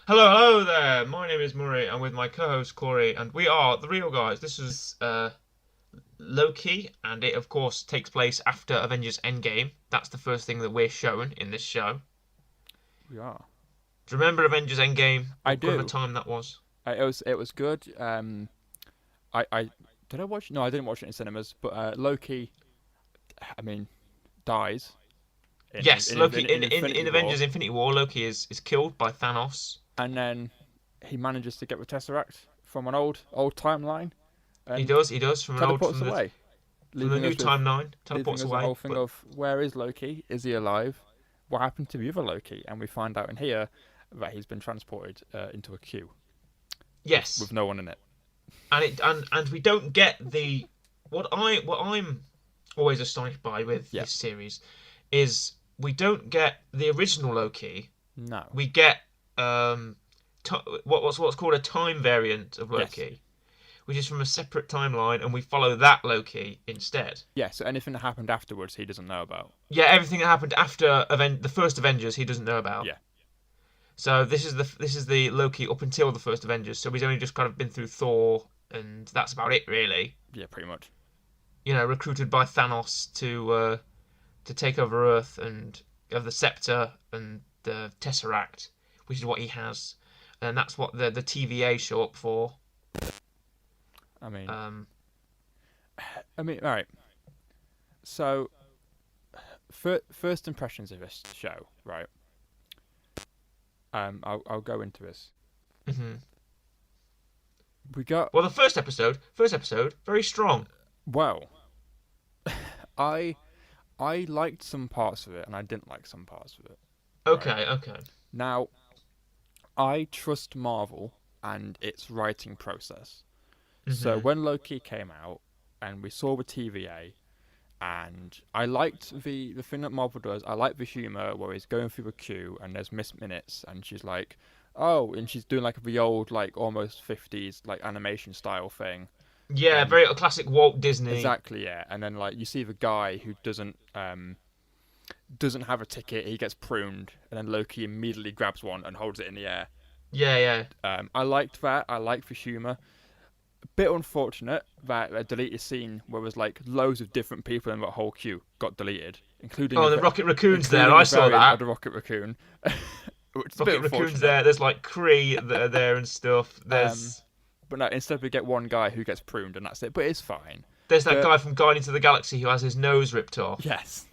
Hello there. My name is Murray. I'm with my co-host Corey, and we are the Real Guys. This is Loki, and it of course takes place after Avengers Endgame. That's the first thing that we're shown in this show. We are. Do you remember Avengers Endgame? I What good of a do. time that was? It was good. I did I watch? No, I didn't watch it in cinemas. But Loki, I mean, dies Yes, Loki in in Infinity War, Avengers Infinity War, Loki is killed by Thanos. and then he manages to get the Tesseract from an old timeline He and does, he does teleports away, from the leaving new us with timeline, leaving teleports us a away. whole thing But of where is Loki? Is he alive? What happened to the other Loki? And we find out in here that he's been transported into a queue with yes, no one in it. and we don't get the what I'm always astonished by with Yeah. this series is we don't get the original Loki. No. We get what's called a time variant of Yes. Loki, which is from a separate timeline, and we follow that Loki instead. Yeah. So anything that happened afterwards, he doesn't know about. Yeah, everything that happened after the first Avengers, he doesn't know about. Yeah. So this is the Loki up until the first Avengers. So he's only just kind of been through Thor, and that's about it really. Yeah, pretty much. Recruited by Thanos to take over Earth and have the scepter and the Tesseract, which is what he has, and that's what the TVA show up for. I mean, Um, all right. So, first impressions of this show, right? I'll go into this. mhm. We got Well, the first episode, very strong. well. I I liked some parts of it, and I didn't like some parts of it. Right Okay, okay. now, I trust Marvel and its writing process. So Mhm. when Loki came out, and we saw the TVA, and I liked the thing that Marvel does. I like the humor where he's going through a queue and there's Miss Minutes and she's like, "Oh," and she's doing like the old like almost 50s like animation style thing. Yeah, And very classic Walt Disney. exactly, yeah. And then like you see the guy who doesn't have a ticket, he gets pruned, and then Loki immediately grabs one and holds it in the air. Yeah, yeah, I liked that. I liked the humor. Bit unfortunate that a deleted scene where was like loads of different people in that whole queue got deleted, Oh, the Rocket Raccoon's there. including I a saw variant of that. the Rocket Raccoon, which is a bit Rocket Raccoon's unfortunate. there. There's like Kree that are there and stuff. Um, There's but no, instead we get one guy who gets pruned and that's it. But it's fine. there's that The guy from Guardians of the Galaxy who has his nose ripped off. yes,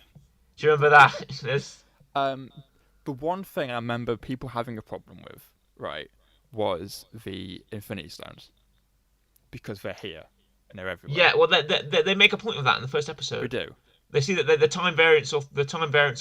Do you remember that? There's um, the one thing I remember people having a problem with, right, was the Infinity Stones because they're here and they're everywhere. Yeah, well, they make a point of that in the first We episode. do, They see that the time variance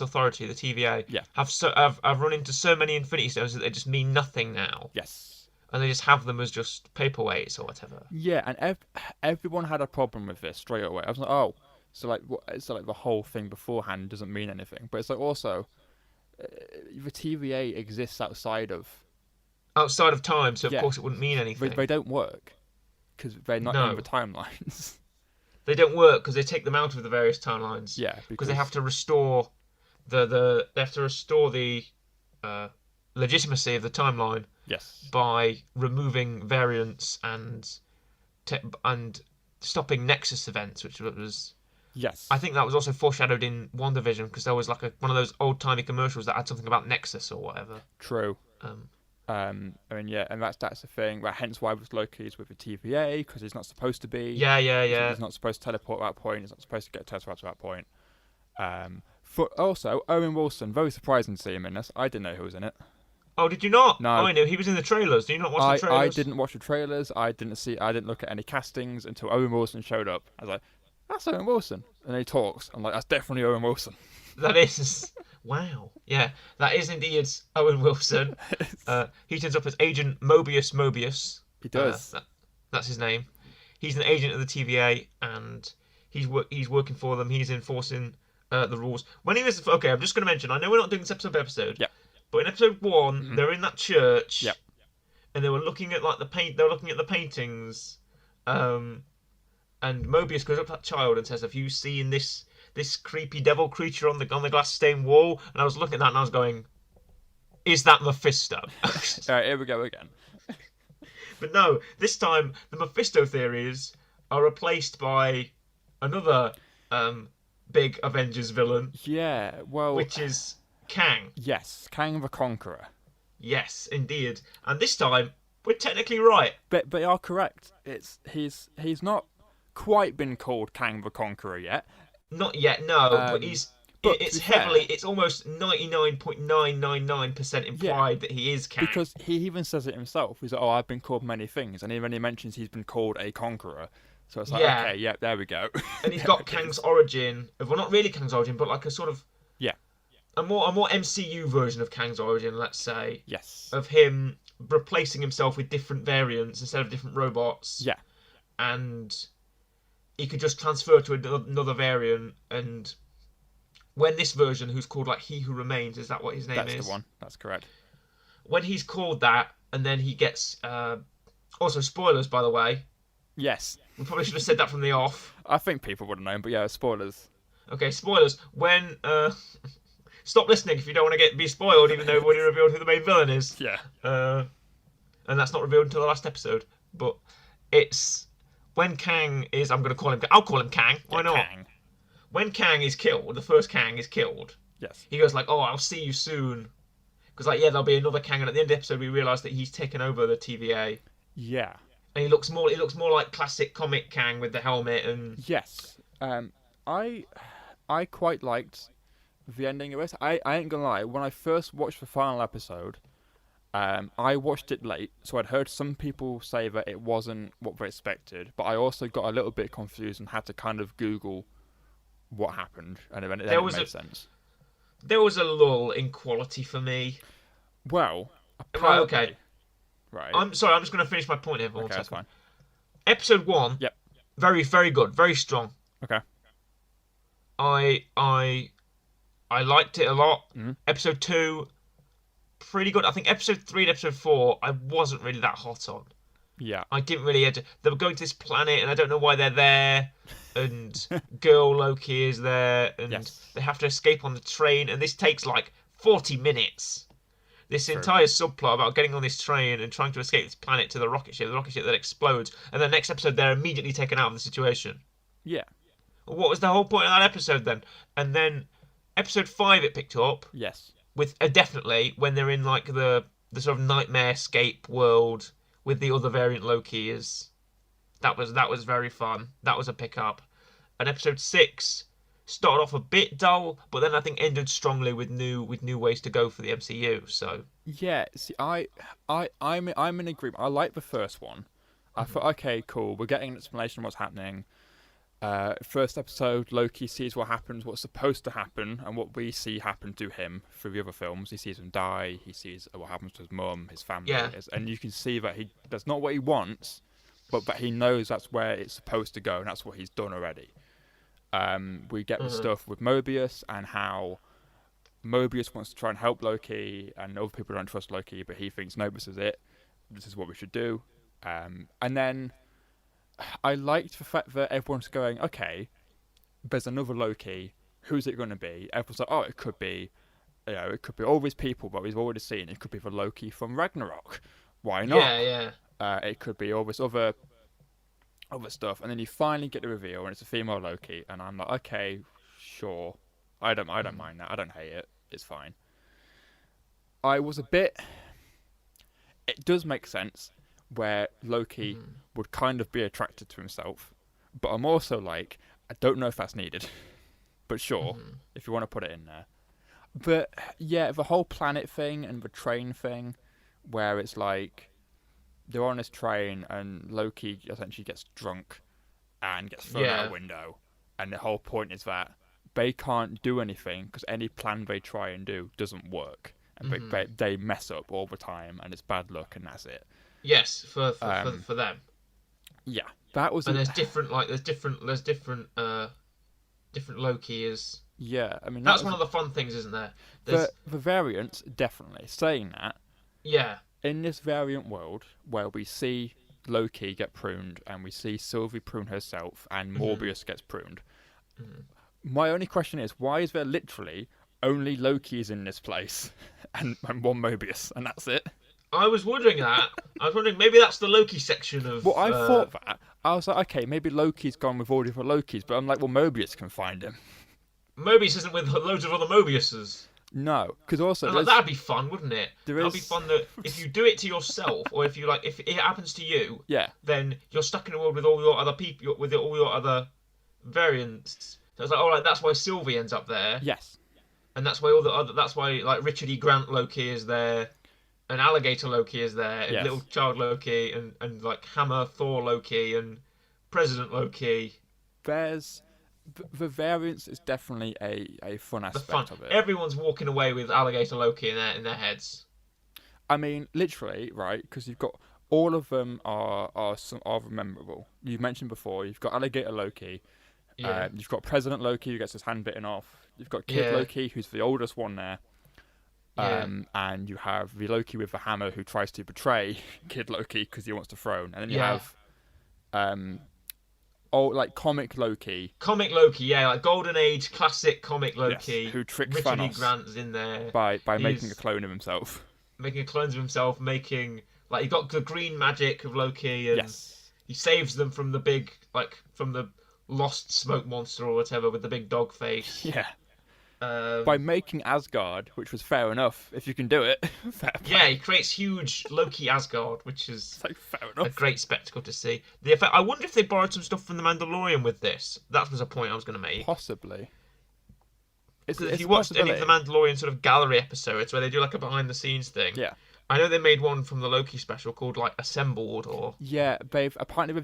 authority, the TVA, yeah, have run into so many Infinity Stones that they just mean nothing now, yes. and they just have them as just paperweights or whatever. Yeah, and everyone had a problem with this straight away. I was like, oh, so like, so like the whole thing beforehand doesn't mean anything. But it's like also, the TVA exists outside of. Outside of time, so of Yeah, course it wouldn't mean they anything. don't work because they're not in the No, timelines. they don't work because they take them out of the various timelines Yeah, because they have because to restore the uh, legitimacy of the timeline yes, by removing variants and stopping Nexus events, which was I yes, think that was also foreshadowed in WandaVision because there was like one of those old timey commercials that had something about Nexus or whatever. true. Um, I mean, yeah, and that's the thing. Well, hence why Loki is with the TVA because he's not supposed to be. yeah, yeah, He's yeah. not supposed to teleport at that point. He's not supposed to get a Tesseract at that point. For also Owen Wilson, very surprising to see him in this. I didn't know who was in it. Oh, did you not? Oh, No, I knew he was in the trailers. Do you not watch the I trailers? didn't watch the trailers. I didn't look at any castings until Owen Wilson showed up. I was like, that's Owen Wilson, and then he talks. I'm like, that's definitely Owen Wilson. That is wow. Yeah, that is indeed Owen Wilson. He turns up as Agent Mobius Mobius. He Uh, does. that, that's his name. He's an agent of the TVA, and he's working for them. He's enforcing the rules. When he was okay, I'm just going to mention. I know we're not doing this episode by episode, Yeah. but in episode one, Hmm. they're in that church, Yeah. and they were looking at like the paint. They were looking at the paintings, um, and Mobius goes up to that child and says, "Have you seen this creepy devil creature on the glass stained wall?" And I was looking at that and I was going, is that Mephisto? Alright, here we go again. But no, this time the Mephisto theories are replaced by another big Avengers villain, Yeah, well, which is Kang. yes, Kang the Conqueror. Yes, indeed. And this time we're technically right. But you are correct. He's not quite been called Kang the Conqueror yet. Not yet, no, but Um, he's but to it's be fair, heavily, it's almost 99.999% implied that he is Kang. because he even says it himself. He's like, "Oh, I've been called many things," and even he mentions he's been called a conqueror. So it's like, Yeah. okay, yeah, there we go. And he's There got it Kang's is. origin, well, not really Kang's origin, but like a sort of Yeah. a more MCU version of Kang's origin, let's say, Yes. of him replacing himself with different variants instead of different robots. Yeah. And he could just transfer to another variant. And when this version, who's called like He Who Remains, is that what his name That's is? the one. That's correct. When he's called that, and then he gets also spoilers, by the way. Yes. We probably should have said that from the off. I think people would have known, but yeah, spoilers. Okay, spoilers. When stop listening if you don't want to be spoiled, even though we've already revealed who the main villain is. Yeah. And that's not revealed until the last episode. But it's when Kang is. I'm going to call him. I'll call him Kang. Why Yeah, not? Kang. When Kang is killed, the first Kang is killed. Yes. He goes like, "Oh, I'll see you soon." Because like, yeah, there'll be another Kang, and at the end of the episode, we realise that he's taken over the TVA, Yeah. and he looks more like classic comic Kang with the helmet and. Yes. I quite liked the ending of it. I ain't gonna lie. When I first watched the final episode, I watched it late, so I'd heard some people say that it wasn't what they expected, but I also got a little bit confused and had to kind of Google what happened, and then it made sense. There was a lull in quality for me. Well, Right, apparently, okay. right. I'm sorry, I'm just going to finish my point here for Okay, one that's second. fine. Episode 1, Yep. very, very good, very strong. Okay. I liked it a lot. Mhm. Episode 2, pretty good. I think episode 3 and episode 4, I wasn't really that hot on. Yeah. I didn't really. They were going to this planet, and I don't know why they're there. And girl Loki is there, and Yes. they have to escape on the train, and this takes like 40 minutes. This True. entire subplot about getting on this train and trying to escape this planet to the rocket ship that explodes, and the next episode they're immediately taken out of the situation. Yeah. What was the whole point of that episode then? And then episode 5 it picked up Yes. with definitely when they're in like the sort of nightmare escape world with the other variant Loki is. That was very fun. That was a pickup. And episode 6 started off a bit dull, but then I think ended strongly with new ways to go for the MCU. So Yeah. See, I'm in agreement. I like the first one. I thought, okay, cool. We're getting an explanation of what's happening. First episode, Loki sees what happens, what's supposed to happen, and what we see happen to him through the other films. He sees him die. He sees what happens to his mum, his family, Yeah. and you can see that that's not what he wants, but he knows that's where it's supposed to go, and that's what he's done already. We get the stuff with Mobius and how Mobius wants to try and help Loki, and other people don't trust Loki, but he thinks, no, this is it. This is what we should do. And then I liked the fact that everyone's going, okay, there's another Loki. Who's it going to be? Everyone's like, oh, it could be all these people that we've already seen. It could be the Loki from Ragnarok. Why not? yeah. It could be all this other stuff, and then you finally get the reveal, and it's a female Loki, and I'm like, okay, sure. I don't mind that. I don't hate it. It's fine. I was a bit. It does make sense where Loki would kind of be attracted to himself, but I'm also like, I don't know if that's needed, but sure, if you want to put it in there. But yeah, the whole planet thing and the train thing, where it's like they're on this train and Loki essentially gets drunk and gets thrown out a window, and the whole point is that they can't do anything because any plan they try and do doesn't work, and they mess up all the time, and it's bad luck, and that's it. Yes, for them. Yeah, that was. And there's different Loki is. Yeah, I mean That's one of the fun things, isn't there? The variants, definitely. Saying that, Yeah. in this variant world where we see Loki get pruned and we see Sylvie prune herself and Morbius gets pruned, my only question is, why is there literally only Loki is in this place, and one Mobius, and that's it. I was wondering that. I was wondering maybe that's the Loki section of. Well, I thought that. I was like, okay, maybe Loki's gone with all different Lokis, but I'm like, well, Mobius can find him. Mobius isn't with loads of other Mobiuses. No, because also Like, that'd be fun, wouldn't it? That'd be is fun that if you do it to yourself, or if you like, if it happens to you, yeah, then you're stuck in a world with all your other people, with all your other variants. So it's like, all right, that's why Sylvie ends up there, yes, and that's why all the other, that's why like Richard E. Grant Loki is there, and Alligator Loki is there, and yes. Little Child Loki, and like Hammer Thor Loki, and President Loki. There's the variance is definitely a fun The aspect fun. of it. Everyone's walking away with Alligator Loki in their heads. I mean, literally, right? Because you've got all of them are memorable. You've mentioned before. You've got Alligator Loki. Yeah. You've got President Loki who gets his hand bitten off. You've got Kid Yeah. Loki who's the oldest one there. Yeah. And you have the Loki with the hammer who tries to betray Kid Loki because he wants the throne. And then you have like comic Loki. Comic Loki, yeah, like Golden Age classic comic Loki. Yes, who tricks Richard E. Thanos Grant's in there. by making a clone of himself. Making clones of himself, like, you got the green magic of Loki, and Yes. he saves them from the big, like, from the lost smoke monster or whatever with the big dog face. Yeah. By making Asgard, which was fair enough, if you can do it. Fair play. Yeah, he creates huge Loki Asgard, which is It's like, fair a enough. great spectacle to see. The effect, I wonder if they borrowed some stuff from The Mandalorian with this. That was a point I was going to make. Possibly. Because if it's you a watched any of the possibility. Mandalorian sort of gallery episodes where they do like a behind the scenes thing, Yeah. I know they made one from the Loki special called like Assembled or. Yeah, they've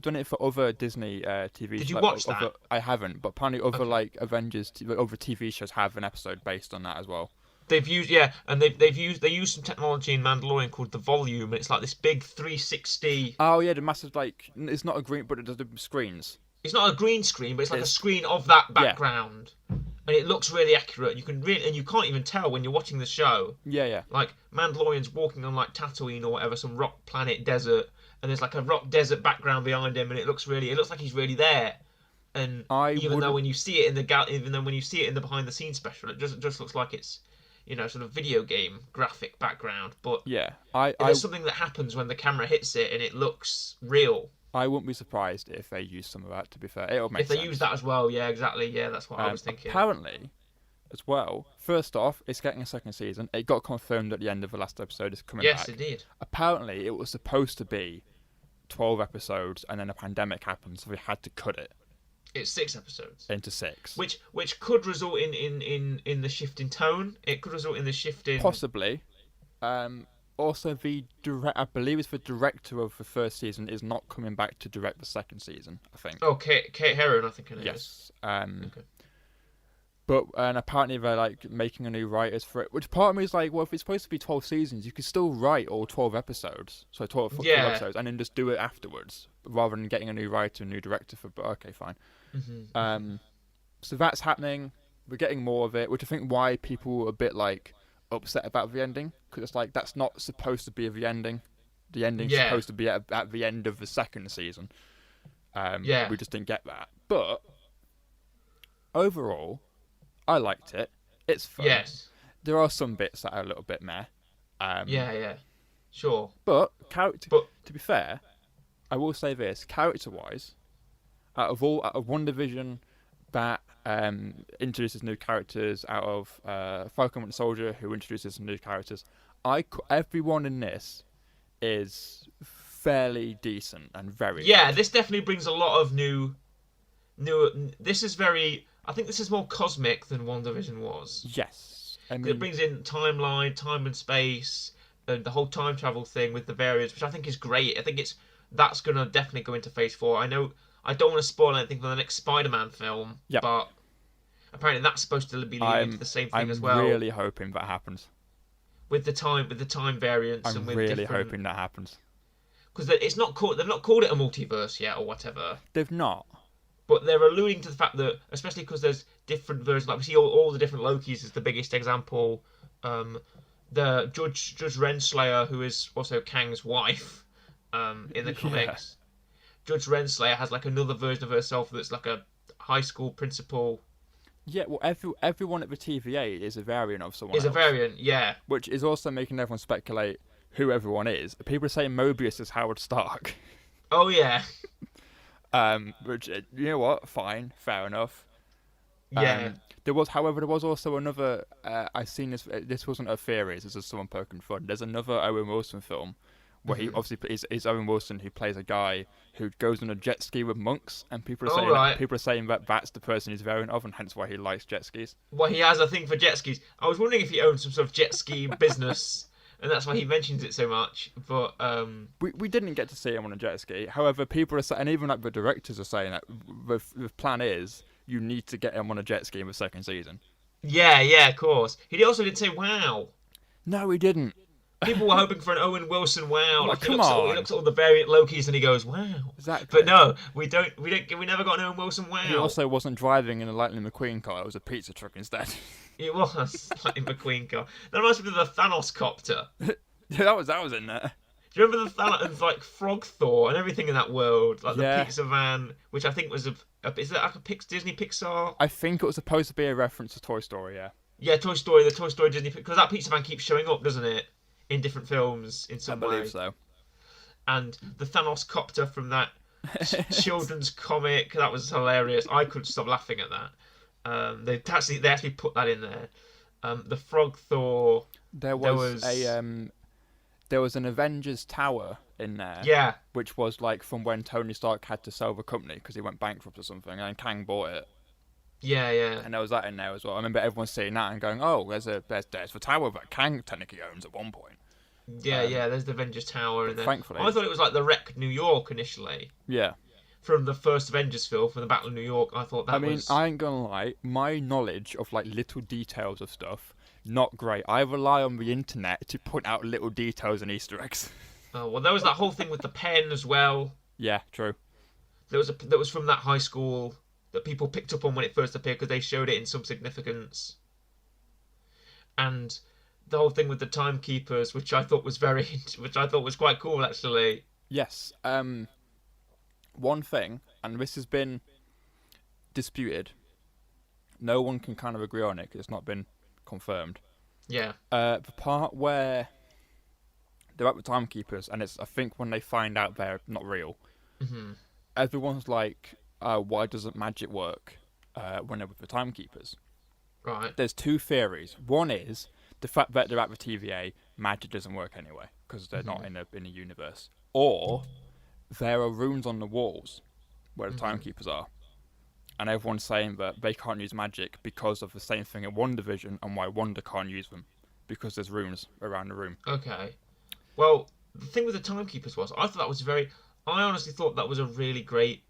done it for other Disney TV shows. Did you like, watch that? I haven't, but apparently other Okay. like Avengers, other TV shows have an episode based on that as well. They've used and they used some technology in Mandalorian called the Volume, and it's like this big 360. Oh yeah, the massive like it's not a green, but it does the screens. It's not a green screen, but it's like a It's- screen of that Yeah. background, and it looks really accurate. And you can't even tell when you're watching the show. Yeah, yeah. Like Mandalorian's walking on like Tatooine or whatever, some rock planet desert, and there's like a rock desert background behind him, and it looks like he's really there. And even though when you see it in the behind the scenes special, it just looks like it's, sort of video game graphic background. But Yeah, there's something that happens when the camera hits it, and it looks real. I wouldn't be surprised if they use some of that. To be fair, it'll make If they sense. use that as well, yeah, exactly, yeah, that's what I was thinking. Apparently, as well. First off, it's getting a second season. It got confirmed at the end of the last episode. It's coming Yes, back. it did. Apparently, it was supposed to be 12 episodes, and then a pandemic happened, so they had to cut it It's 6 episodes. into 6. Which could result in the shift in tone. It could result in the shift in. Possibly. Also, I believe it's the director of the first season is not coming back to direct the second season. I think. Oh, Kate Herron, I think it is. Yes. Okay. But apparently they're like making a new writers for it. Which part of me is like, well, if it's supposed to be 12 seasons, you could still write all 12 episodes. So 12 Yeah. episodes, and then just do it afterwards, rather than getting a new writer, a new director for. But okay, fine. So that's happening. We're getting more of it, which I think why people were a bit like upset about the ending, because it's like that's not supposed to be the ending. The ending's Yeah. supposed to be at the end of the second season. Yeah. We just didn't get that. But overall, I liked it. It's fun. Yes. There are some bits that are a little bit meh. Yeah. Sure. But to be fair, I will say this: character-wise, out of WandaVision, that introduces new characters, out of Falcon Winter Soldier, who introduces some new characters, everyone in this is fairly decent and very Yeah, good. this definitely brings a lot of new. This is very. I think this is more cosmic than WandaVision was. Yes, I It mean, brings in timeline, time and space, and the whole time travel thing with the variants, which I think is great. I think that's gonna definitely go into Phase 4. I know I don't want to spoil anything for the next Spider-Man film, Yep. but apparently that's supposed to be leading into the same thing as well. I'm really hoping that happens. With the time variants I'm and with really different, hoping that happens. because it's not called they've not called it a multiverse yet or whatever. They've not. But they're alluding to the fact that, especially because there's different versions, like we see all the different Lokis is the biggest example. The Judge Renslayer, who is also Kang's wife, in the comics. Judge Renslayer has like another version of herself that's like a high school principal. Yeah, well, everyone at the TVA is a variant of someone Is a else, variant, yeah. which is also making everyone speculate who everyone is. People are saying Mobius is Howard Stark. Oh yeah, Which you know what? Fine, fair enough. yeah. However, there was also another. I seen this. This wasn't a theory. This is someone poking fun. There's another Owen Wilson film where he Hmm. obviously is Owen Wilson who plays a guy who goes on a jet ski with monks, and All right. people are saying that that's the person he's variant of, and hence why he likes jet skis. Well, he has a thing for jet skis. I was wondering if he owned some sort of jet ski business, and that's why he mentions it so much. But We didn't get to see him on a jet ski. However, people are saying, and even like the directors are saying that the plan is you need to get him on a jet ski in the second season. yeah, yeah, of course. He also did say wow. No, he didn't. People were hoping for an Owen Wilson wow. Well, Like come on. he looks at all the variant Lokis and he goes wow. Exactly. But no, we never got an Owen Wilson He wow. also wasn't driving in a Lightning McQueen car. It was a pizza truck instead. It was like McQueen car. That reminds me of the Thanos copter. That was in there. Do you remember the Thanos like Frog Thor and everything in that world, like the Yeah. pizza van, which I think was is that like a Disney Pixar? I think it was supposed to be a reference to Toy Story. Yeah. Yeah, Toy Story, the Toy Story Disney, because that pizza van keeps showing up, doesn't it, in different films in I some believe way. so. And the Thanos copter from that children's comic, that was hilarious. I couldn't stop laughing at that. They actually put that in there. The Frog Thor. There There was was there was an Avengers Tower in there, yeah, which was like from when Tony Stark had to sell the company because he went bankrupt or something, and Kang bought it, yeah. and there was that in there as well. I remember everyone seeing that and going, "Oh, there's the tower that Kang technically owns at one point." Yeah. There's the Avengers Tower in there. Thankfully, I thought it was like the wrecked New York initially yeah. from the first Avengers film, from the Battle of New York. I thought that I mean, was. I ain't gonna lie, my knowledge of like little details of stuff, not great. I rely on the internet to point out little details and Easter eggs. Oh, well, there was that whole thing with the pen as well. Yeah, true. That was from that high school that people picked up on when it first appeared because they showed it in some significance. And the whole thing with the timekeepers, which I thought was which I thought was quite cool actually. Yes. One thing, and this has been disputed. No one can kind of agree on it because it's not been confirmed. Yeah. The part where they're at the timekeepers, and it's I think when they find out they're not real, Hmm. everyone's like, "Why doesn't magic work when they're with the timekeepers?" Right. There's two theories. One is the fact that they're at the TVA, magic doesn't work anyway because they're not in a universe, or there are runes on the walls where the timekeepers are, and everyone's saying that they can't use magic because of the same thing in WandaVision, and why Wanda can't use them because there's runes around the room. Okay. Well, the thing with the timekeepers was I thought that was very. I honestly thought that was a really great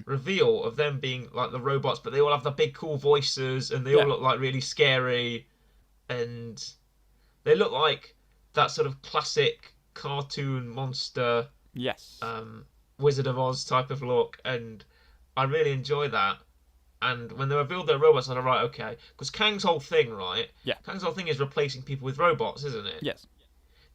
reveal of them being like the robots, but they all have the big cool voices and they all Yeah. look like really scary, and they look like that sort of classic cartoon monster, Yes. Wizard of Oz type of look, and I really enjoy that. And when they revealed their robots, I was like, right, okay, because Kang's whole thing, right? Yeah. Kang's whole thing is replacing people with robots, isn't it? Yes.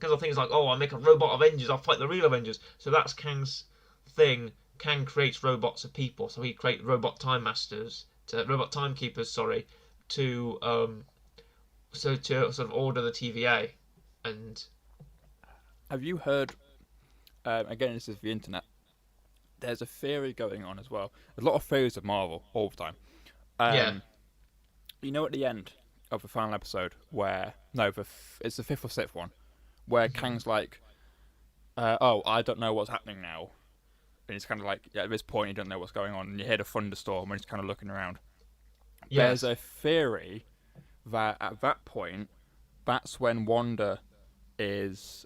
Kang's whole thing is like, oh, I make a robot Avengers, I'll fight the real Avengers. So that's Kang's thing. Kang creates robots of people, so he creates robot robot timekeepers, sorry, to to sort of order the TVA, and Have you heard? Again, this is the internet. There's a theory going on as well. There's a lot of theories of Marvel all the time. yeah, You know, at the end of the final episode, where no, it's the fifth or sixth one, where Kang's like, "Oh, I don't know what's happening now," and he's kind of like, yeah, at this point, you don't know what's going on, and you hear the thunderstorm, and he's kind of looking around. yes, There's a theory that at that point, that's when Wanda is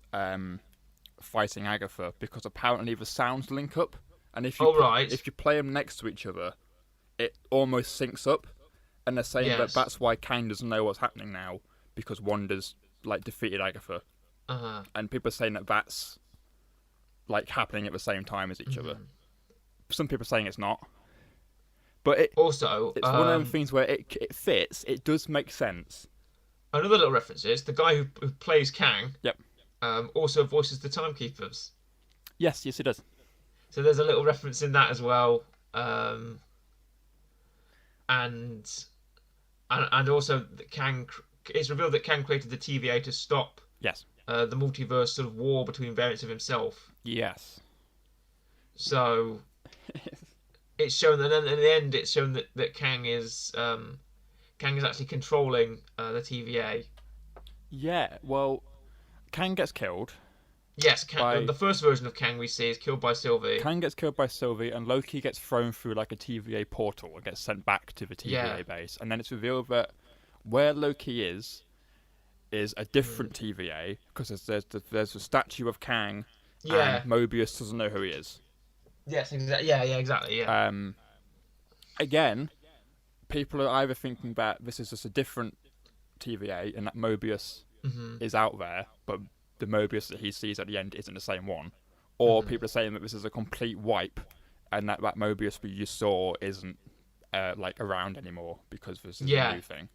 fighting Agatha, because apparently the sounds link up, and if you right. if you play them next to each other, it almost syncs up. And they're saying that Yes. that's why Kang doesn't know what's happening now, because Wanda's like defeated Agatha, and people are saying that that's like happening at the same time as each other. Some people are saying it's not, but Also, it's one of them things where it fits. It does make sense. another little reference is the guy who plays Kang. Yep. Also voices the timekeepers. Yes, it does. So there's a little reference in that as well. And and also that it's revealed that Kang created the TVA to stop Yes. the multiverse sort of war between variants of himself. Yes. So it's shown that in the end, it's shown that Kang is actually controlling the TVA. Yeah. Well, Kang gets killed Yes, by the first version of Kang we see is killed by Sylvie. Kang gets killed by Sylvie, and Loki gets thrown through like a TVA portal and gets sent back to the TVA Yeah. base. And then it's revealed that where Loki is a different Mm. TVA because there's a statue of Kang, and Yeah. Mobius doesn't know who he is. Yes, exactly. Yeah, yeah, exactly. Yeah. Again, people are either thinking that this is just a different TVA and that Mobius Hmm. is out there, but the Mobius that he sees at the end isn't the same one, or Hmm. people are saying that this is a complete wipe and that Mobius we just saw isn't like around anymore because this is a Yeah. new thing.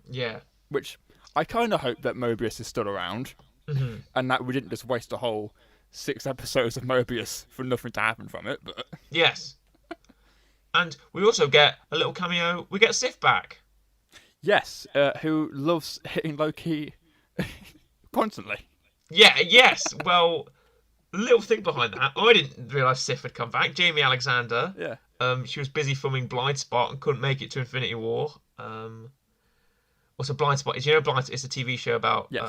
Yeah. Which I kind of hope that Mobius is still around Hmm. and that we didn't just waste a whole 6 episodes of Mobius for nothing to happen from it. But Yes. And we also get a little cameo. We get Sif back. yes, who loves hitting Loki constantly. Yeah. Yes. Well, little thing behind that. I didn't realise Sif had come back. Jamie Alexander. Yeah. She was busy filming Blind Spot and couldn't make it to Infinity War. Also, Blind Spot is it's a TV show about Yes.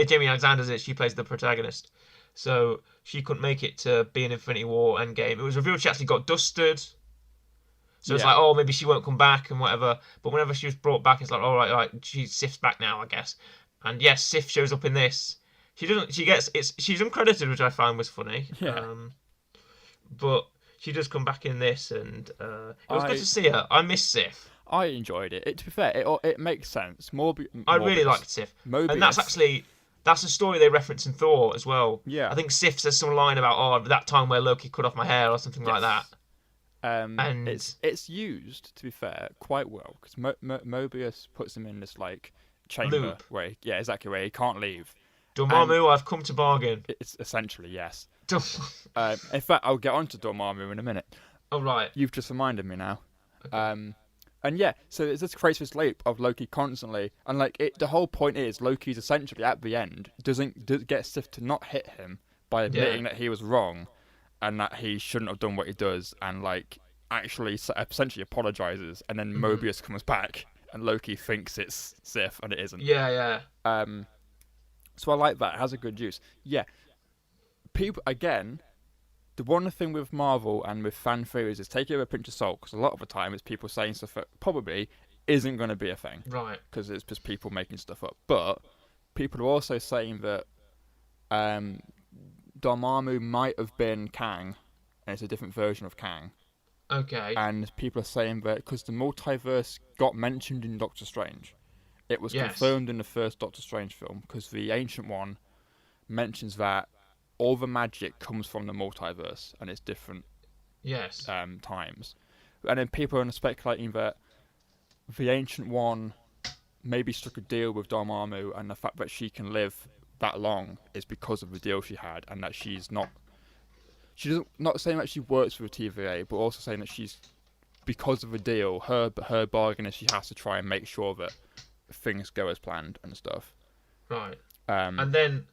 Jamie Alexander's it. She plays the protagonist, so she couldn't make it to be in Infinity War Endgame. It was revealed she actually got dusted, so it's Yeah. like, oh, maybe she won't come back and whatever. But whenever she was brought back, it's like, all right, like Sif's back now, I guess. And yes, Sif shows up in this. She doesn't. She's uncredited, which I found was funny. Yeah. But she does come back in this, and it was I good to see her. I miss Sif. I enjoyed it. To be fair, it makes sense. I really Mobius. liked Sif, Mobius. and that's a story they reference in Thor as well. Yeah. I think Sif says some line about that time where Loki cut off my hair or something like that. And It's used, to be fair, quite well because Mobius puts him in this like chamber Loop. where where he can't leave. Dormammu, I've come to bargain. It's essentially yes. In fact, I'll get on to Dormammu in a minute. Oh right. You've just reminded me now. Okay. And yeah, so it just creates this loop of Loki constantly, and like the whole point is Loki's essentially at the end doesn't get Sif to not hit him by admitting that he was wrong, and that he shouldn't have done what he does, and like actually essentially apologizes, and then Mobius comes back, and Loki thinks it's Sif, and it isn't. Yeah, yeah. So I like that. It has a good use. Yeah. People again. The one thing with Marvel and with fan theories is take it with a pinch of salt because a lot of the time it's people saying stuff that probably isn't going to be a thing. Right. Because it's just people making stuff up. But people are also saying that Dormammu might have been Kang, and it's a different version of Kang. Okay. And people are saying that because the multiverse got mentioned in Doctor Strange, it was confirmed in the first Doctor Strange film because the Ancient One mentions that all the magic comes from the multiverse and it's different times. And then people are speculating that the Ancient One maybe struck a deal with Dormammu, and the fact that she can live that long is because of the deal she had, and that she's not saying that she works for the TVA, but also saying that she's, because of the deal, her bargain is she has to try and make sure that things go as planned and stuff. Right. And then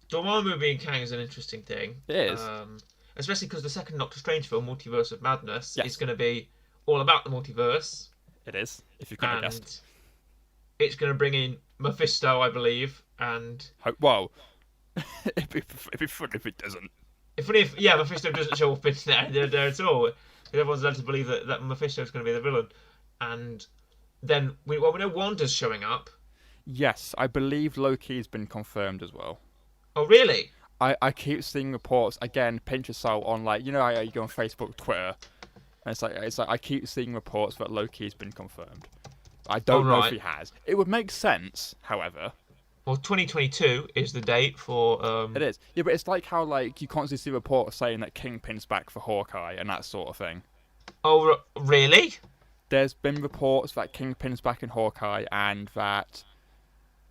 Dormammu being Kang is an interesting thing. It is. Especially because the second Doctor Strange film, Multiverse of Madness, is going to be all about the multiverse. It is, if you couldn't have guessed. It's going to bring in Mephisto, I believe, and... Well, it'd be fun if it doesn't. Mephisto doesn't show up in there at all. Everyone's led to believe that Mephisto's going to be the villain. And then, we know Wanda's showing up. Yes, I believe Loki's been confirmed as well. Oh, really? I keep seeing reports, again, pinch of salt, on like, you know how you go on Facebook, Twitter, and it's like I keep seeing reports that Loki's been confirmed. I don't know if he has. It would make sense, however. Well, 2022 is the date for... It is. Yeah, but it's like how like you constantly see reports saying that Kingpin's back for Hawkeye and that sort of thing. Oh, really? There's been reports that Kingpin's back in Hawkeye and that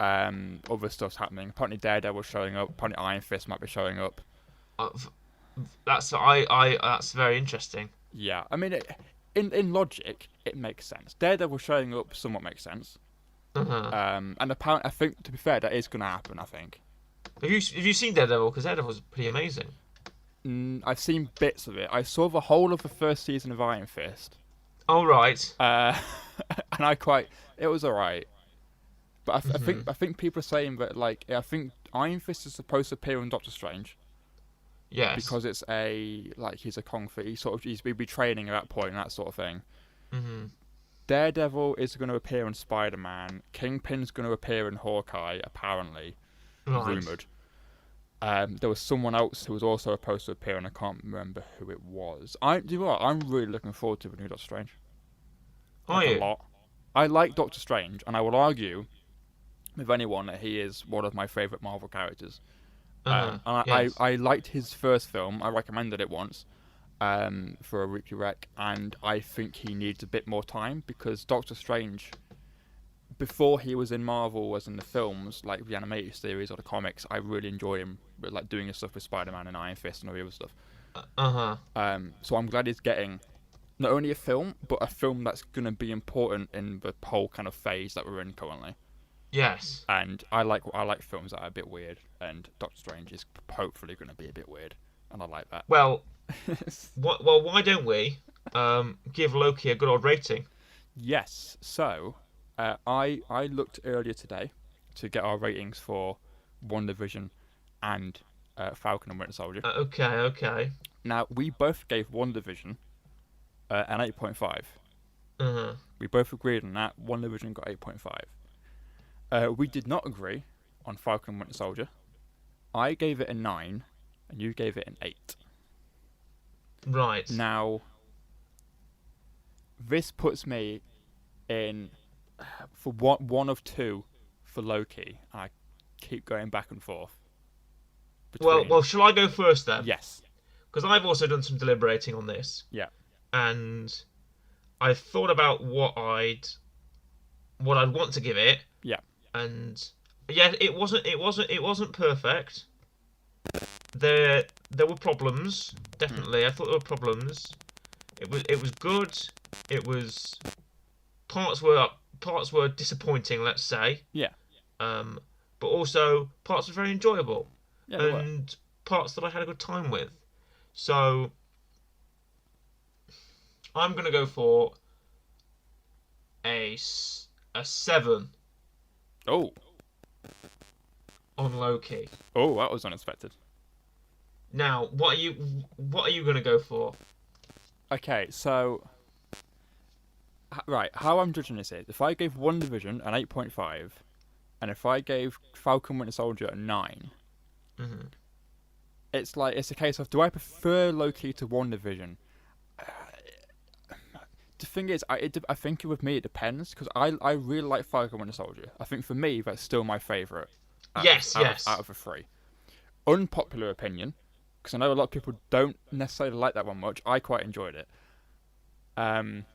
other stuff's happening. Apparently Daredevil's showing up. Apparently Iron Fist might be showing up. That's very interesting. Yeah, I mean, in logic, it makes sense. Daredevil showing up somewhat makes sense. Uh-huh. And apparently, I think, to be fair, that is going to happen. I think. Have you seen Daredevil? Because Daredevil's pretty amazing. I've seen bits of it. I saw the whole of the first season of Iron Fist, Oh right. uh, and it was alright. But Hmm. I think people are saying that like I think Iron Fist is supposed to appear in Doctor Strange Yes. because it's he's a kung fu. He's be training at that point and that sort of thing. Hmm. Daredevil is going to appear in Spider-Man. Kingpin's going to appear in Hawkeye, apparently, Right. rumored. There was someone else who was also supposed to appear, and I can't remember who it was. Do you know what? I'm really looking forward to the new Doctor Strange. Are Like a you? lot. I like Doctor Strange, and I will argue with anyone that he is one of my favourite Marvel characters. Uh-huh. And Yes. I liked his first film. I recommended it once for a weekly rec, and I think he needs a bit more time because Doctor Strange, before he was in Marvel, as in the films, like the animated series or the comics, I really enjoy him, like doing his stuff with Spider-Man and Iron Fist and all the other stuff. Uh-huh. So I'm glad he's getting not only a film, but a film that's going to be important in the whole kind of phase that we're in currently. Yes. And I like films that are a bit weird, and Doctor Strange is hopefully going to be a bit weird, and I like that. Well, why don't we give Loki a good old rating? Yes. So, I looked earlier today to get our ratings for WandaVision and Falcon and Winter Soldier. Okay, okay. Now we both gave WandaVision an 8.5. Uh-huh. We both agreed on that. WandaVision got 8.5. We did not agree on Falcon and Winter Soldier. I gave it a 9, and you gave it an 8. Right. Now, this puts me in for one of two for Loki. I keep going back and forth Well, between. well, shall I go first then? Yes. Because I've also done some deliberating on this, Yeah. and I thought about what I'd want to give it, Yeah. and yeah, it wasn't perfect. There were problems, Mm. definitely. I thought there were problems. It was good. It was parts were disappointing, let's say. Yeah. Um, but also parts were very enjoyable, Yeah, they were. and parts that I had a good time with. So I'm gonna go for a 7 Oh. on Loki. Oh, that was unexpected. Now, what are you gonna go for? Okay, so right, how I'm judging this is if I gave One Division an 8.5, and if I gave Falcon Winter Soldier a 9, Hmm. it's a case of do I prefer Loki to One Division? The thing is, I think with me it depends because I really like Falcon Winter Soldier. I think for me that's still my favourite Yes, out yes. of the three. Unpopular opinion, because I know a lot of people don't necessarily like that one much. I quite enjoyed it. Um,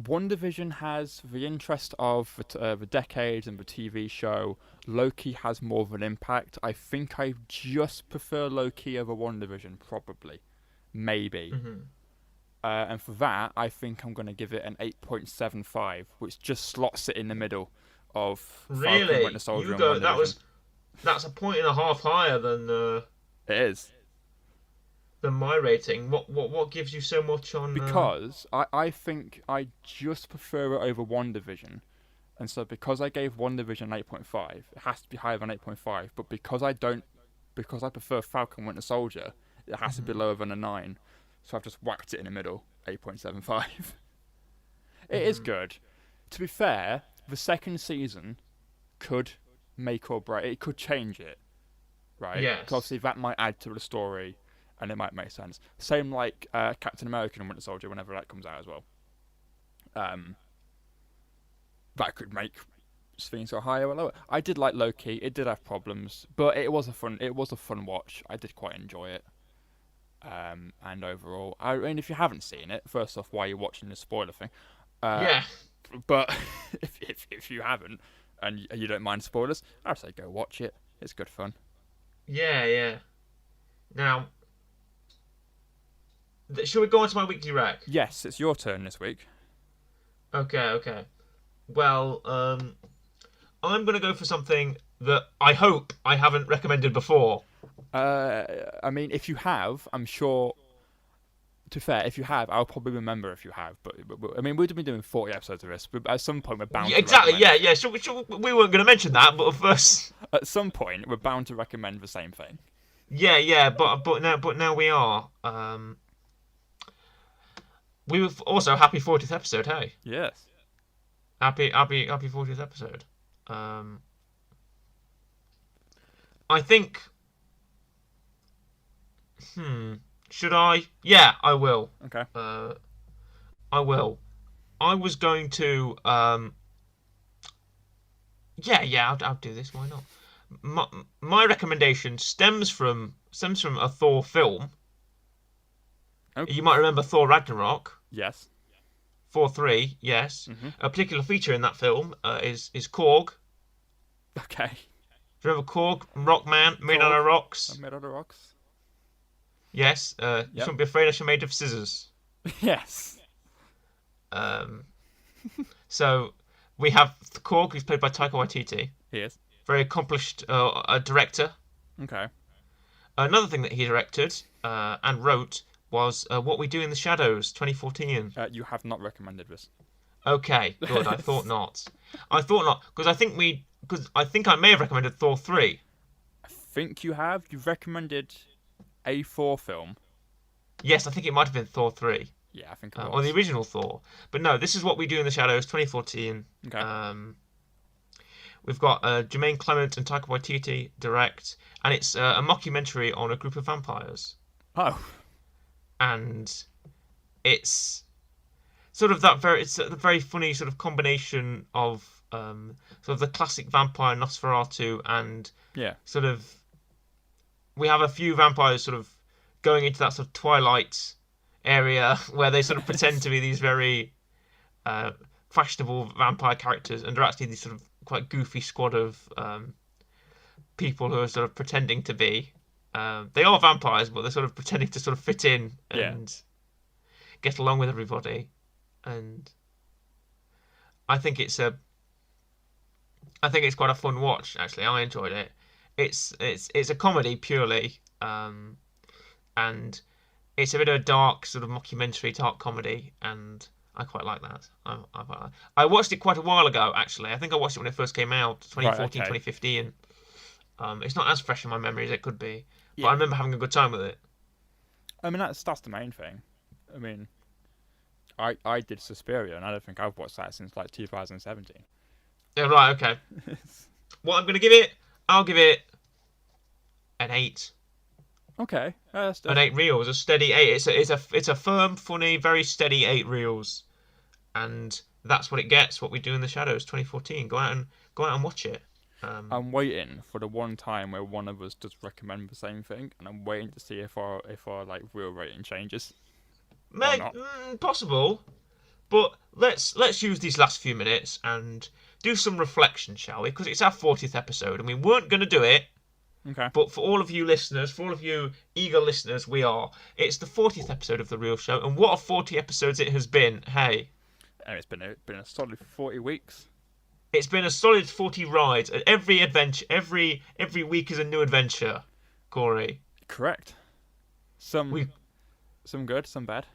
One Division has the interest of the decades and the TV show. Loki has more of an impact. I think I just prefer Loki over One Division, probably, maybe. Hmm. And for that, I think I'm going to give it an 8.75, which just slots it in the middle of Falcon, Winter Really? Soldier, You and go. One Division. That's a point and a half higher It is. than my rating. What gives you so much on? Because I think I just prefer it over One Division. And so because I gave One Division an 8.5, it has to be higher than 8.5. But because I prefer Falcon Winter Soldier, it has to be Mhm, lower than a 9. So I've just whacked it in the middle, 8.75. It is mhm. good. To be fair, the second season could make or break. It could change it, right? Because Yes. obviously that might add to the story, and it might make sense. Same like Captain America and Winter Soldier, whenever that comes out as well. Um, that could make things go higher or lower. I did like Loki. It did have problems, but it was a fun watch. I did quite enjoy it. And overall, I mean, if you haven't seen it, first off, why are you watching this spoiler thing? Uh, Yeah. but if you haven't and you don't mind spoilers, I'd say go watch it. It's good fun. Yeah. Yeah. Now, Shall we go on to my weekly rec? Yes, it's your turn this week. Okay. Well, I'm gonna go for something that I hope I haven't recommended before. I mean, if you have, I'm sure. To be fair, if you have, I'll probably remember if you have. But I mean, we've been doing 40 episodes of this. But at some point, we're bound Yeah, to exactly. recommend. Yeah. We weren't gonna mention that, but first. At some point, we're bound to recommend the same thing. Yeah. But now we are. We were also happy 40th episode. Hey, Yes. happy 40th episode. I think. Should I? Yeah, I will. Okay. I will. I was going to. Yeah. I'll do this. Why not? My recommendation stems from a Thor film. Okay. You might remember Thor Ragnarok. Yes. Thor 3, yes. Mm-hmm. A particular feature in that film is Korg. Okay. Do you remember Korg, Rockman, made out of rocks? Made out of rocks. Yes. You shouldn't be afraid I'm made of scissors. Yes. So we have Korg, who's played by Taika Waititi. He is. Very accomplished director. Okay. Another thing that he directed and wrote was What We Do in the Shadows, 2014. You have not recommended this. Okay, good. I thought not. Because I think I may have recommended Thor 3. I think you have. You've recommended a Thor film. Yes, I think it might have been Thor 3. Yeah, I think it was. Or the original Thor. But no, this is What We Do in the Shadows, 2014. Okay. We've got Jermaine Clement and Taika Waititi direct, and it's a mockumentary on a group of vampires. Oh. And it's sort of it's a very funny sort of combination of sort of the classic vampire Nosferatu and Yeah. sort of we have a few vampires sort of going into that sort of Twilight area where they sort of pretend to be these very fashionable vampire characters, and they're actually these sort of quite goofy squad of people who are sort of pretending to be. They are vampires, but they're sort of pretending to sort of fit in and get along with everybody. And I think it's quite a fun watch. Actually, I enjoyed it. It's a comedy purely, and it's a bit of a dark sort of mockumentary dark comedy, and I quite like that. I watched it quite a while ago, actually. I think I watched it when it first came out, 2014, 2015. It's not as fresh in my memory as it could be, but I remember having a good time with it. I mean, that's the main thing. I mean, I did Suspiria, and I don't think I've watched that since like 2017. Yeah, right, okay. What I'm going to give it, I'll give it an 8. Okay. An 8 reels, a steady 8. It's a firm, funny, very steady 8 reels. And that's what it gets, What We Do in the Shadows, 2014. Go out and watch it. I'm waiting for the one time where one of us does recommend the same thing, and I'm waiting to see if our like real rating changes. Possible, but let's use these last few minutes and do some reflection, shall we? Because it's our 40th episode, and we weren't going to do it. Okay. But for all of you listeners, for all of you eager listeners, we are. It's the 40th episode of The Real Show, and what a 40 episodes it has been. Hey. And it's been a solid 40 weeks. It's been a solid 40 rides. Every adventure, every week is a new adventure, Corey. Correct. Some good, some bad.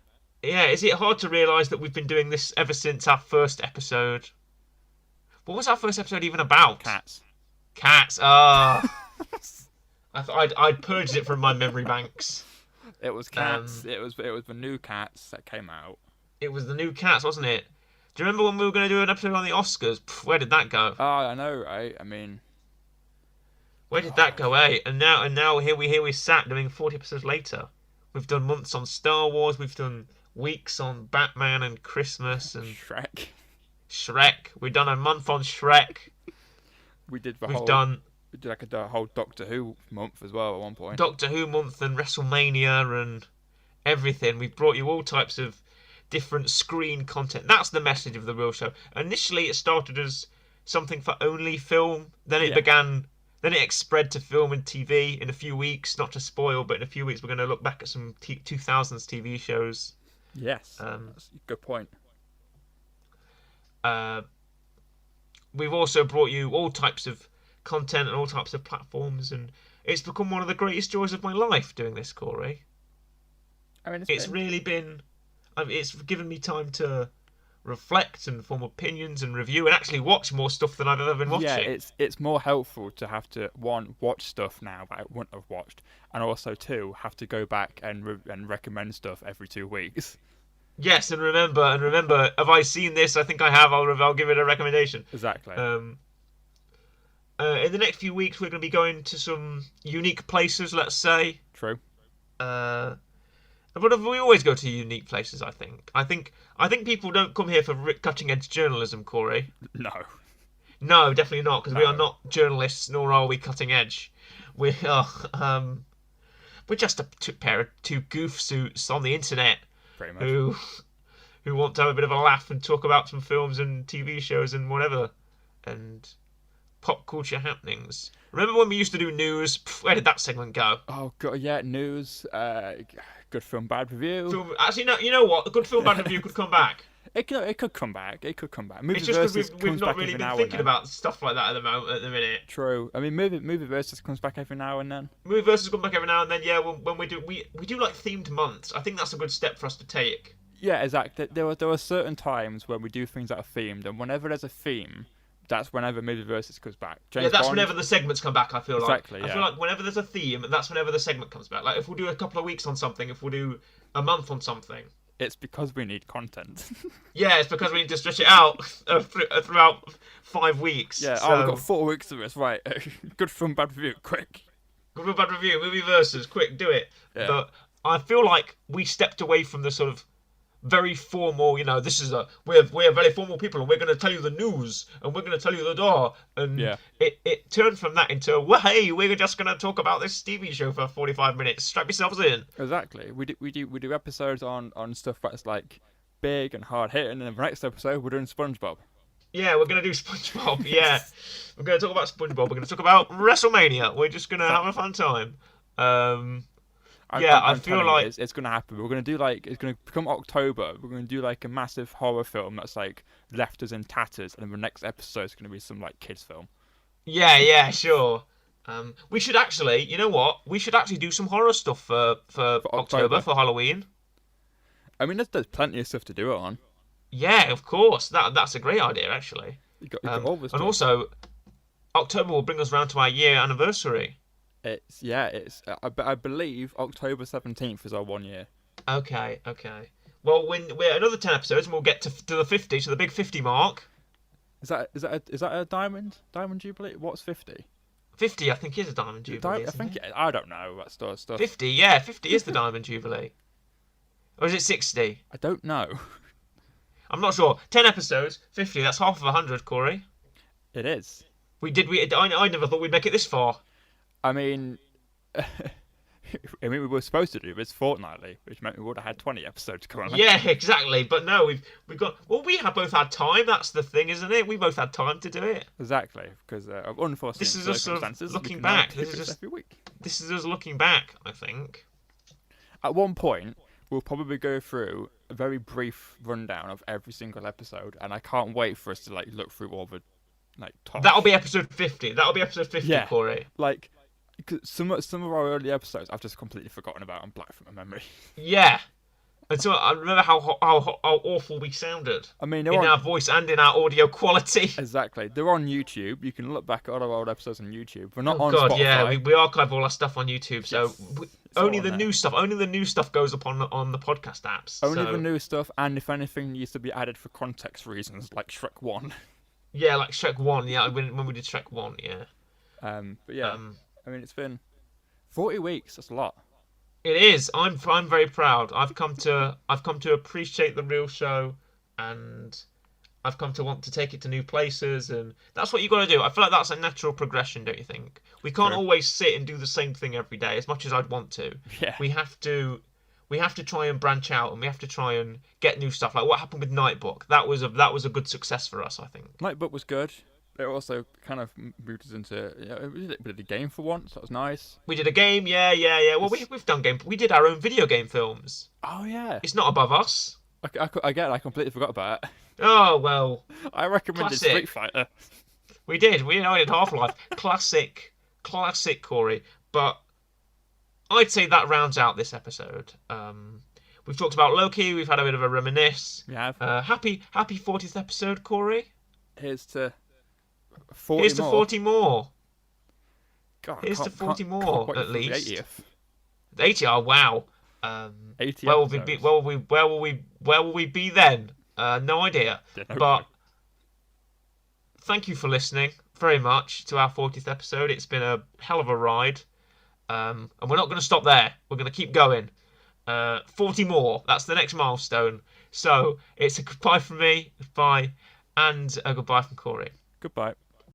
Yeah, is it hard to realise that we've been doing this ever since our first episode? What was our first episode even about? Cats. I'd purged it from my memory banks. It was cats. It was the new Cats that came out. It was the new Cats, wasn't it? Do you remember when we were going to do an episode on the Oscars? Where did that go? Oh, I know, right? I mean, where did that go, eh? And now here we sat doing 40 episodes later. We've done months on Star Wars. We've done weeks on Batman and Christmas and Shrek. We've done a month on Shrek. We did like a whole Doctor Who month as well at one point. Doctor Who month and WrestleMania and everything. We've brought you all types of different screen content. That's the message of The Real Show. Initially, it started as something for only film. Then it began Then it spread to film and TV in a few weeks. Not to spoil, but in a few weeks we're going to look back at some 2000s TV shows. Yes, that's a good point. We've also brought you all types of content and all types of platforms, and it's become one of the greatest joys of my life doing this, Corey. I mean, It's really been. It's given me time to reflect and form opinions and review and actually watch more stuff than I've ever been watching. Yeah, it's more helpful to have to, one, watch stuff now that I wouldn't have watched, and also two, have to go back and recommend stuff every 2 weeks. Yes, and remember, have I seen this? I think I have. I'll give it a recommendation. Exactly. In the next few weeks, we're going to be going to some unique places. Let's say. True. But we always go to unique places. I think people don't come here for cutting edge journalism, Corey. No. No, definitely not, because we are not journalists, nor are we cutting edge. We are. We're just a pair of two goof suits on the internet. Pretty much. Who want to have a bit of a laugh and talk about some films and TV shows and whatever, and pop culture happenings. Remember when we used to do news? Where did that segment go? Oh god, yeah, news. Good film, bad review. Actually, no. You know what? A good film, bad review could come back. It could come back. It could come back. It's just because we've not really been thinking about stuff like that at the minute. True. I mean, Multiverse comes back every now and then. Multiverse comes back every now and then. Yeah, when we do like themed months. I think that's a good step for us to take. Yeah, exactly. There are certain times when we do things that are themed, and whenever there's a theme, that's whenever Multiverse comes back. That's whenever the segments come back. I feel like. Exactly. I feel like whenever there's a theme, that's whenever the segment comes back. Like if we'll do a couple of weeks on something, if we'll do a month on something. It's because we need content. Yeah, it's because we need to stretch it out throughout 5 weeks. Yeah, so... we've got 4 weeks of this, right. Good film, bad review, quick. Good film, bad review, movie versus, quick, do it. Yeah. But I feel like we stepped away from the sort of very formal, we're very formal people and we're going to tell you the news and we're going to tell you the door. And it turned from that into, well, hey, we're just going to talk about this TV show for 45 minutes. Strap yourselves in. Exactly. We do episodes on stuff that's like big and hard hitting, and in the next episode we're doing SpongeBob. Yeah, we're going to do SpongeBob, yeah. We're going to talk about SpongeBob. We're going to talk about WrestleMania. We're just going to have a fun time. I feel like it's going to happen. We're going to do it's going to become October. We're going to do like a massive horror film that's like left us in tatters, and then the next episode is going to be some like kids film. Yeah, sure. We should actually, you know what? We should actually do some horror stuff for October, for Halloween. I mean, there's plenty of stuff to do it on. Yeah, of course. That's a great idea, actually. You got all this and stuff. Also, October will bring us round to our year anniversary. I believe October 17th is our 1 year. Okay. Well, we're another 10 episodes, and we'll get to the 50, to the big 50 mark. Is that a diamond jubilee? What's 50? 50, I think, is a diamond jubilee. I don't know that sort of stuff. 50, yeah, 50 is the diamond jubilee. Or is it 60? I don't know. I'm not sure. 10 episodes, 50. That's half of 100, Corey. It is. I never thought we'd make it this far. I mean, we were supposed to do this fortnightly, which meant we would have had 20 episodes coming on. Yeah, exactly. But no, we've got. Well, we have both had time. That's the thing, isn't it? We both had time to do it. Exactly, because of unforeseen circumstances. This is us sort of looking back. This is us looking back. I think. At one point, we'll probably go through a very brief rundown of every single episode, and I can't wait for us to look through all the top. That'll be episode 50. That'll be episode 50, yeah. Corey. Cause some of our early episodes I've just completely forgotten about and blacked from my memory. Yeah. And so I remember how awful we sounded. I mean, in our voice and in our audio quality. Exactly. They're on YouTube. You can look back at all our old episodes on YouTube. We're not on Spotify. Yeah, we archive all our stuff on YouTube. So only the new stuff goes up on the podcast apps. Only the new stuff, and if anything needs to be added for context reasons, like Shrek 1. Yeah, like Shrek 1. Yeah, when we did Shrek 1. Yeah. But yeah. I mean, it's been 40 weeks. That's a lot. It is. I'm very proud. I've come to appreciate the real show, and I've come to want to take it to new places, and that's what you got to do. I feel like that's a natural progression, don't you think? We can't always sit and do the same thing every day, as much as I'd want to. Yeah. We have to try and branch out, and we have to try and get new stuff. Like what happened with Nightbook. That was a good success for us, I think. Nightbook was good. it also kind of moved us into, we did a game for once. That was nice. We did a game, yeah. Well, It's, we've done game. We did our own video game films. oh yeah, It's not above us. I completely forgot about it. Oh well, I recommended classic. Street Fighter. We did. We did Half-Life. Classic, Corey. But I'd say that rounds out this episode. We've talked about Loki. We've had a bit of a reminisce. We have. Happy 40th episode, Corey. Here's to 40 Here's to more. 40 more. God, Here's to 40 can't more wait at for the least. 80th. 80. Oh wow. 80 Where will episodes. we be? Where will we be then? No idea. Yeah, no But clue. thank you for listening very much to our 40th episode. It's been a hell of a ride. And we're not going to stop there. We're going to keep going. 40 more. That's the next milestone. So it's a goodbye from me, goodbye, and a goodbye from Corey. Goodbye.